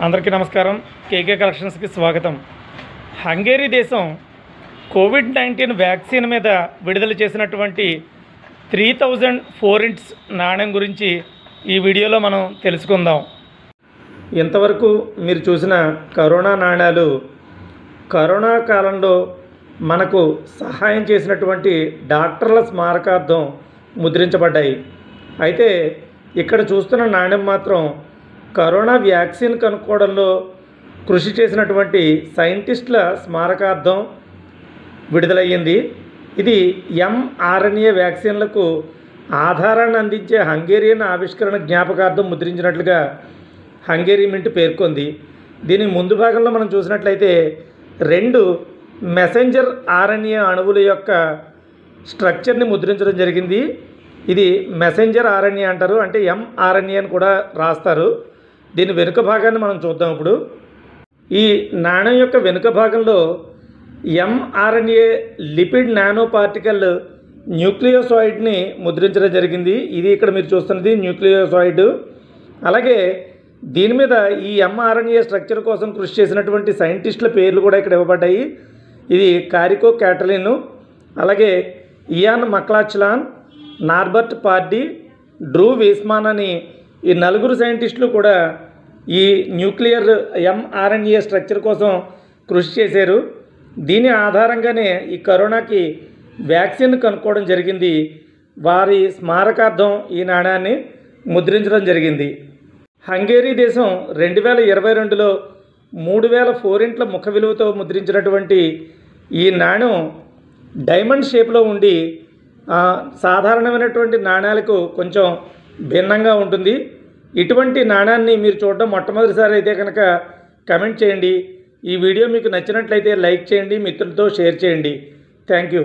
అందరికీ నమస్కారం. కేకే కలెక్షన్స్కి స్వాగతం. హంగేరీ దేశం కోవిడ్-19 వ్యాక్సిన్ మీద విడుదల చేసినటువంటి 3000 ఫోరింట్స్ నాణ్యం గురించి ఈ వీడియోలో మనం తెలుసుకుందాం. ఇంతవరకు మీరు చూసిన కరోనా నాణ్యాలు కరోనా కాలంలో మనకు సహాయం చేసినటువంటి డాక్టర్ల స్మారకార్థం ముద్రించబడ్డాయి. అయితే ఇక్కడ చూస్తున్న నాణ్యం మాత్రం కరోనా వ్యాక్సిన్ కనుక్కోవడంలో కృషి చేసినటువంటి సైంటిస్టుల స్మారకార్థం విడుదలయ్యింది. ఇది mRNA వ్యాక్సిన్లకు ఆధారాన్ని అందించే హంగేరియన్ ఆవిష్కరణ జ్ఞాపకార్థం ముద్రించినట్లుగా హంగేరీ మింట్ పేర్కొంది. దీని ముందు భాగంలో మనం చూసినట్లయితే 2 మెసెంజర్ RNA అణువుల యొక్క స్ట్రక్చర్ని ముద్రించడం జరిగింది. ఇది మెసెంజర్ RNA అంటారు, అంటే mRNA అని కూడా రాస్తారు. దీని వెనుక భాగాన్ని మనం చూద్దాం. ఇప్పుడు ఈ నాణ్యం యొక్క వెనుక భాగంలో mRNA లిపిడ్ నానో పార్టికల్ న్యూక్లియోసాయిడ్ని ముద్రించడం జరిగింది. ఇది ఇక్కడ మీరు చూస్తున్నది న్యూక్లియోసాయిడ్. అలాగే దీని మీద ఈ mRNA స్ట్రక్చర్ కోసం కృషి చేసినటువంటి సైంటిస్టుల పేర్లు కూడా ఇక్కడ ఇవ్వబడ్డాయి. ఇది కారికో క్యాటలిన్, అలాగే ఇయాన్ మక్లాచ్లాన్, నార్బర్ట్ పార్డీ, డ్రూ వీస్మాన్ అని ఈ 4 సైంటిస్టులు కూడా ఈ న్యూక్లియర్ mRNA స్ట్రక్చర్ కోసం కృషి చేశారు. దీని ఆధారంగానే ఈ కరోనాకి వ్యాక్సిన్ కనుక్కోవడం జరిగింది. వారి స్మారకార్థం ఈ నాణ్యాన్ని ముద్రించడం జరిగింది. హంగేరీ దేశం 2022లో 3000 ఫోరింట్ల ముఖ విలువతో ముద్రించినటువంటి ఈ నాణ్యం డైమండ్ షేప్లో ఉండి సాధారణమైనటువంటి నాణ్యాలకు కొంచెం భిన్నంగా ఉంటుంది. ఇటువంటి నాణ్యాన్ని మీరు చూడడం మొట్టమొదటిసారి అయితే కనుక కమెంట్ చేయండి. ఈ వీడియో మీకు నచ్చినట్లయితే లైక్ చేయండి, మిత్రులతో షేర్ చేయండి. Thank you.